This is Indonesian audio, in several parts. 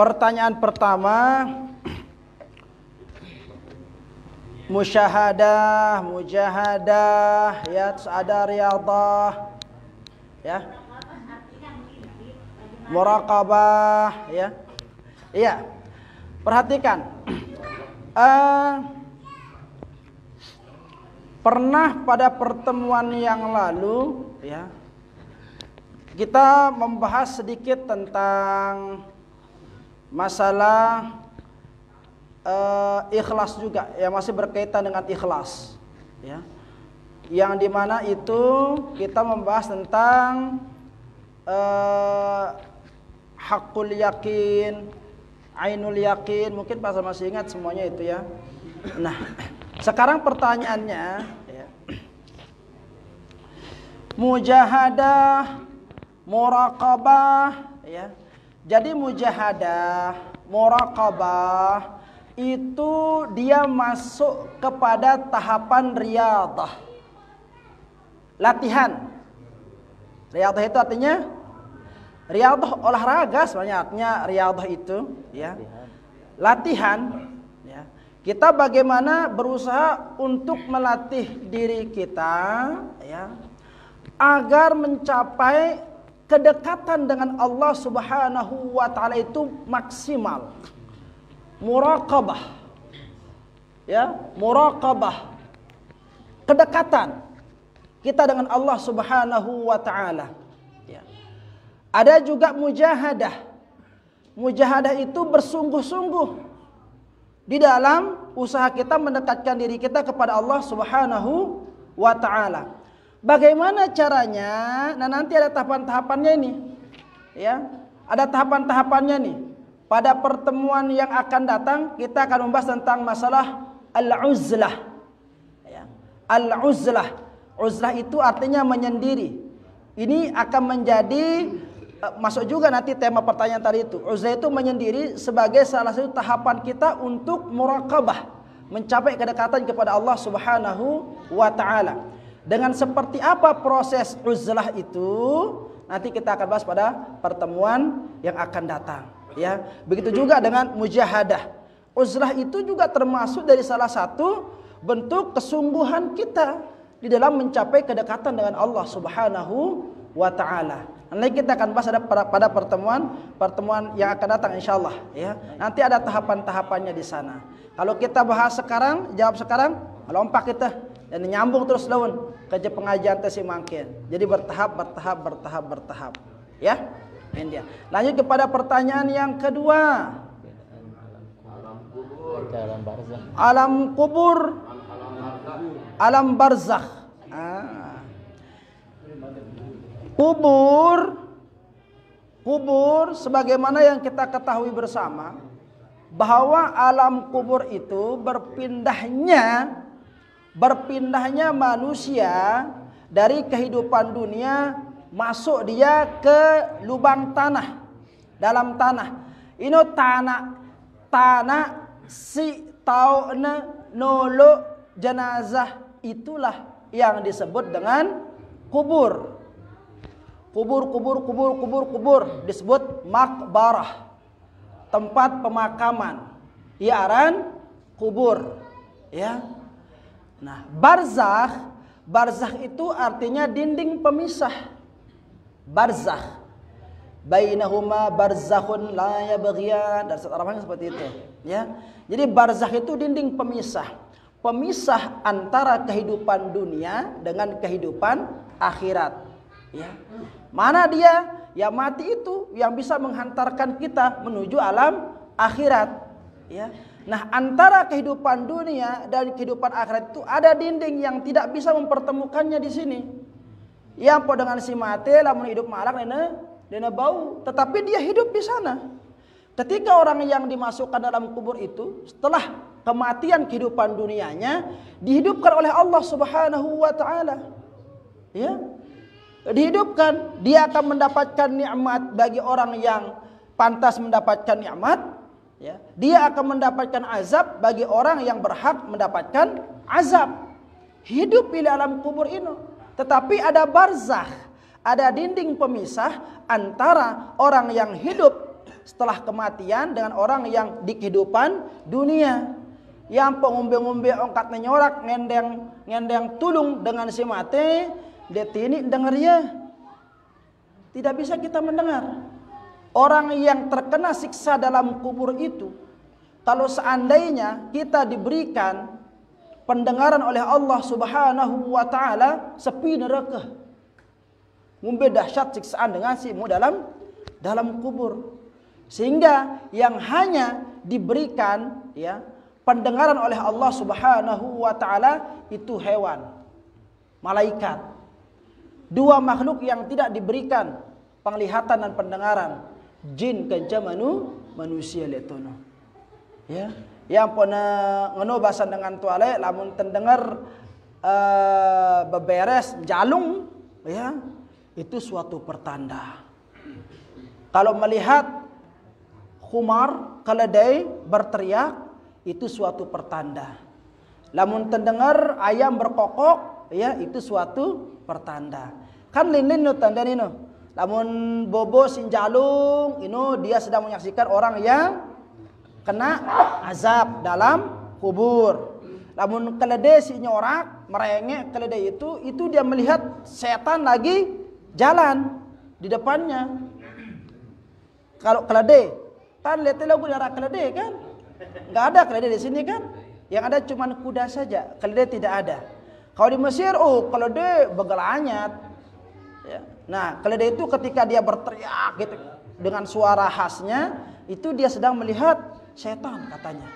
Pertanyaan pertama, musyahadah, mujahadah, ya, terus ada riyadhah, ya, muraqabah, ya. Iya. Perhatikan. Pernah pada pertemuan yang lalu, ya, kita membahas sedikit tentang masalah ikhlas juga, ya, masih berkaitan dengan ikhlas, ya, yang dimana itu kita membahas tentang hakul yakin, ainul yakin, mungkin masih ingat semuanya itu, ya. Nah, sekarang pertanyaannya, ya, mujahadah, muraqabah, ya. Jadi mujahadah, muraqabah itu dia masuk kepada tahapan riyadhah, latihan. Riyadhah itu artinya riyadhah olahraga, sebenarnya artinya riyadhah itu, ya, latihan, ya. Kita bagaimana berusaha untuk melatih diri kita, ya, agar mencapai kedekatan dengan Allah Subhanahu wa taala itu maksimal. Muraqabah, ya, muraqabah, kedekatan kita dengan Allah Subhanahu wa taala, ya. Ada juga mujahadah. Mujahadah itu bersungguh-sungguh di dalam usaha kita mendekatkan diri kita kepada Allah Subhanahu wa taala. Bagaimana caranya? Nah, nanti ada tahapan-tahapannya ini, ya. Ada tahapan-tahapannya nih. Pada pertemuan yang akan datang kita akan membahas tentang masalah al-uzlah, ya. Al-uzlah. Uzlah itu artinya menyendiri. Ini akan menjadi masuk juga nanti tema pertanyaan tadi itu. Uzlah itu menyendiri sebagai salah satu tahapan kita untuk muraqabah, mencapai kedekatan kepada Allah Subhanahu wa taala. Dengan seperti apa proses uzlah itu nanti kita akan bahas pada pertemuan yang akan datang, ya. Begitu juga dengan mujahadah. Uzlah itu juga termasuk dari salah satu bentuk kesungguhan kita di dalam mencapai kedekatan dengan Allah Subhanahu wa taala. Nanti kita akan bahas pada pertemuan yang akan datang insyaallah, ya. Nanti ada tahapan-tahapannya di sana. Kalau kita bahas sekarang, jawab sekarang, lompat kita dan nyambung terus lawan kerja pengajian tesi mangkin. Jadi bertahap, ya. Ini dia. Lanjut kepada pertanyaan yang kedua. Alam kubur, alam barzakh. Kubur sebagaimana yang kita ketahui bersama bahwa alam kubur itu berpindahnya manusia dari kehidupan dunia, masuk dia ke lubang tanah, dalam tanah. Ini tanah si tauna nolo jenazah, itulah yang disebut dengan kubur. Kubur disebut makbarah, tempat pemakaman, iaran kubur, ya. Nah, barzakh itu artinya dinding pemisah. Barzakh, bainahuma barzakhun la yabghiyan, dari Arabnya seperti itu, ya. Jadi barzakh itu dinding pemisah antara kehidupan dunia dengan kehidupan akhirat, ya. Mana dia? Ya mati itu yang bisa menghantarkan kita menuju alam akhirat, ya. Nah, antara kehidupan dunia dan kehidupan akhirat itu ada dinding yang tidak bisa mempertemukannya di sini. Yang po dengan si mati lamun hidup malak dena bau, tetapi dia hidup di sana. Ketika orang yang dimasukkan dalam kubur itu setelah kematian kehidupan dunianya dihidupkan oleh Allah Subhanahu wa taala, ya. Dihidupkan, dia akan mendapatkan nikmat bagi orang yang pantas mendapatkan nikmat, ya. Dia akan mendapatkan azab bagi orang yang berhak mendapatkan azab. Hidup di alam kubur ini. Tetapi ada barzakh, ada dinding pemisah antara orang yang hidup setelah kematian dengan orang yang di kehidupan dunia. Yang pengumbe-ngumbe ongkat menyorak ngendeng tulung dengan si mate, detini dengar ya. Tidak bisa kita mendengar. Orang yang terkena siksa dalam kubur itu, kalau seandainya kita diberikan pendengaran oleh Allah Subhanahu wa taala, sepi neraka. Ngumbe dahsyat siksaan dengan simu dalam kubur. Sehingga yang hanya diberikan ya pendengaran oleh Allah Subhanahu wa taala itu hewan, malaikat. Dua makhluk yang tidak diberikan penglihatan dan pendengaran, jin kenca manusia letono. Ya, yang pernah ngenobasan dengan tuale lamun terdengar beberes jalung ya, itu suatu pertanda. Kalau melihat khumar keledai berteriak, itu suatu pertanda. Lamun terdengar ayam berkokok, ya itu suatu pertanda. Kan linin no tanda nino. Lamun bobo sinjalung, ino dia sedang menyaksikan orang yang kena azab dalam kubur. Lamun keledai si nyorak, merengek keledai itu dia melihat setan lagi jalan di depannya. Kalau keledai, kan lihat lagu darah keledai kan? Nggak ada keledai di sini kan? Yang ada cuma kuda saja, keledai tidak ada. Kalau di Mesir, keledai begelanyat. Ya. Nah, keledai itu ketika dia berteriak gitu dengan suara khasnya, itu dia sedang melihat setan katanya.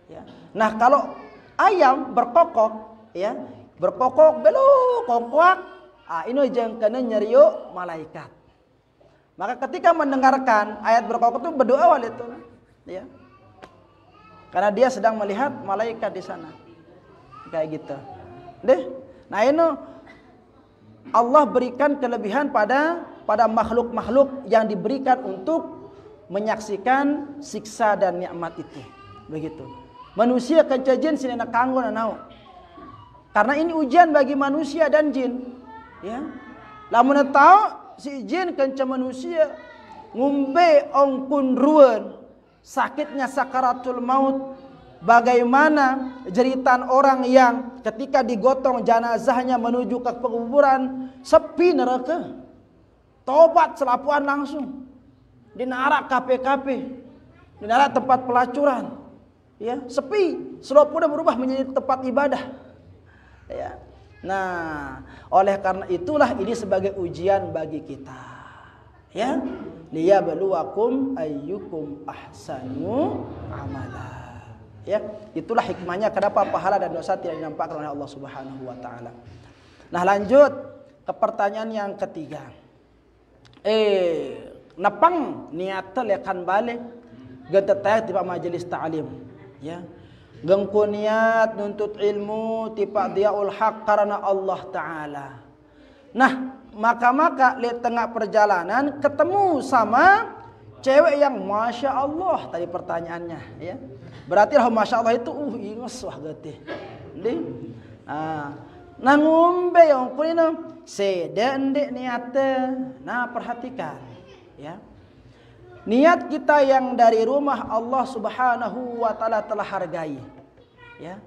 Ya. Nah, kalau ayam berkokok, ya berkokok belok kongkuak, ini jengkana nyerio malaikat. Maka ketika mendengarkan ayat berkokok itu berdoa awal itu, ya. Karena dia sedang melihat malaikat di sana. Kayak gitu. Deh. Nah, ini Allah berikan kelebihan pada makhluk-makhluk yang diberikan untuk menyaksikan siksa dan nikmat itu. Begitu. Manusia kenca jin sini nak kanggo nanau. Karena ini ujian bagi manusia dan jin. Ya. Lamun tahu si jin kenca manusia ngumbe ongkun ruan. Sakitnya sakaratul maut, bagaimana jeritan orang yang ketika digotong jenazahnya menuju ke kuburan sepi neraka, tobat selapuan langsung, dinarak KPKP, dinarak tempat pelacuran, ya sepi, selopuna berubah menjadi tempat ibadah, ya. Nah, oleh karena itulah ini sebagai ujian bagi kita, ya. Liyabluwakum ayyukum ahsanu amala. Ya, itulah hikmahnya kenapa pahala dan dosa tidak dinampakkan oleh Allah Subhanahu wa taala. Nah, lanjut ke pertanyaan yang ketiga. Napang niat lekan balik gentetaya tiba majelis ta'lim, ya. Gengku niat nuntut ilmu tiba diaul haq karena Allah taala. Nah, maka lihat tengah perjalanan ketemu sama cewek yang masya Allah tadi pertanyaannya, ya. Berarti lah masya Allah itu ingus wah getih. Nah ngombe yang kulino sedendek niatnya. Nah perhatikan, ya. Niat kita yang dari rumah Allah Subhanahu wa taala telah hargai, ya.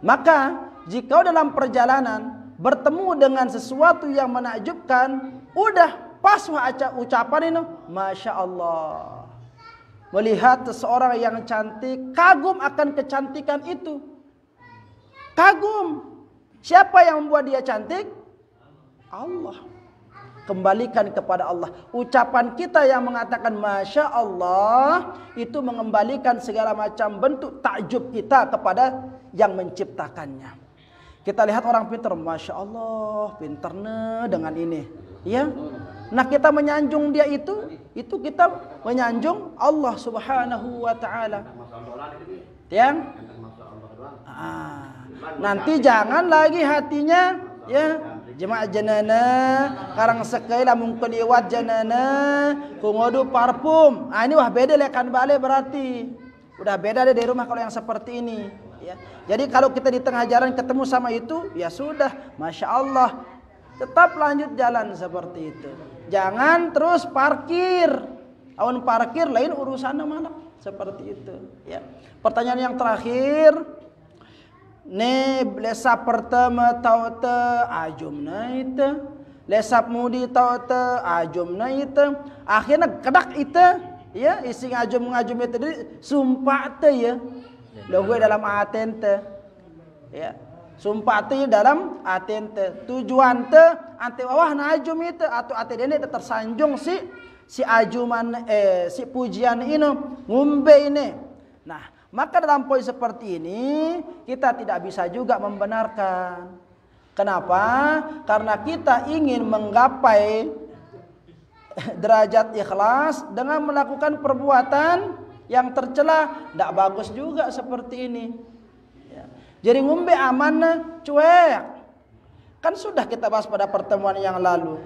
Maka jika dalam perjalanan bertemu dengan sesuatu yang menakjubkan, udah pas ucapan ini, masya Allah. Melihat seseorang yang cantik, kagum akan kecantikan itu. Kagum. Siapa yang membuat dia cantik? Allah. Kembalikan kepada Allah. Ucapan kita yang mengatakan masya Allah itu mengembalikan segala macam bentuk takjub kita kepada yang menciptakannya. Kita lihat orang pintar, masya Allah, pintarnya dengan ini, ya. Nah kita menyanjung dia itu kita menyanjung Allah Subhanahu wa taala. Yang nanti jangan lagi hatinya, ya, jemaah janana karang sekali lamun keliwat janana kungodu parfum. Ini wah beda lekan balik berarti. Udah beda deh dari rumah kalau yang seperti ini. Ya. Jadi kalau kita di tengah jalan ketemu sama itu, ya sudah, masya Allah, tetap lanjut jalan seperti itu. Jangan terus parkir, Awan parkir lain urusannya mana? Seperti itu. Ya. Pertanyaan yang terakhir, ne lesa pertama tau te ajumna itu, lesap mudi tau te ajumna itu, akhirnya kedak itu, ya isi ngajum itu sumpah te ya, logo dalam aten te, ya. Sumpah te dalam aten te, tujuan te ante bawah najum itu atau ate dene tersanjung si ajuman si pujian ini ngumbe ini. Nah, maka dalam poin seperti ini kita tidak bisa juga membenarkan. Kenapa? Karena kita ingin menggapai derajat ikhlas dengan melakukan perbuatan yang tercela. Tidak bagus juga seperti ini. Jadi ngumbe aman cuek. Kan sudah kita bahas pada pertemuan yang lalu.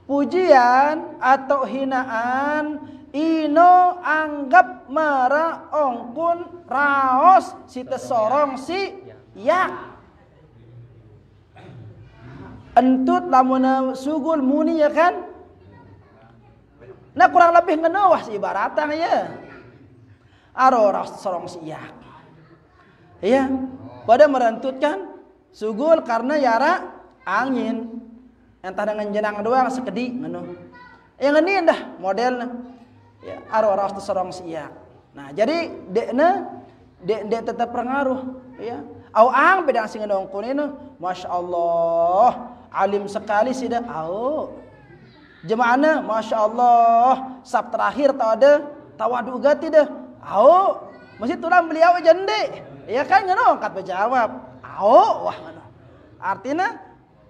Pujian atau hinaan ino anggap mara ongkun raos si tesorong si yak. Entut lamun sugul muni ya kan. Nah kurang lebih ngenawah si ibaratan ya. Aro raos sorong si yak. Ya. Pada merentut kan sugul karena yara angin entah dengan jenang doang sekedi ngono yang ini dah modelnya ya aro-aro tersorong siak. Nah jadi dek tetap pengaruh ya au ang bedang sing nongkon ini Masya Allah alim sekali sih dah au jemaahnya Masya Allah sab terakhir tau ada tawadu gati dah au masih tulang beliau jende. Ya kan ngono angkat berjawab. Wah ngono. Artinya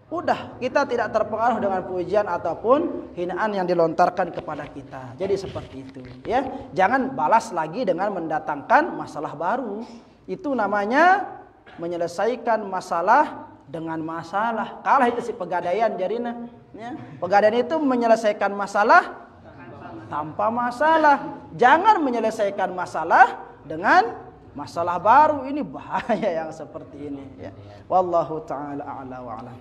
udah kita tidak terpengaruh dengan pujian ataupun hinaan yang dilontarkan kepada kita. Jadi seperti itu ya. Jangan balas lagi dengan mendatangkan masalah baru. Itu namanya menyelesaikan masalah dengan masalah. Kalah itu si pegadaian jarina ya. Pegadaian itu menyelesaikan masalah tanpa masalah. Jangan menyelesaikan masalah dengan masalah baru. Ini bahaya yang seperti ini ya. Wallahu taala a'la wa a'lam.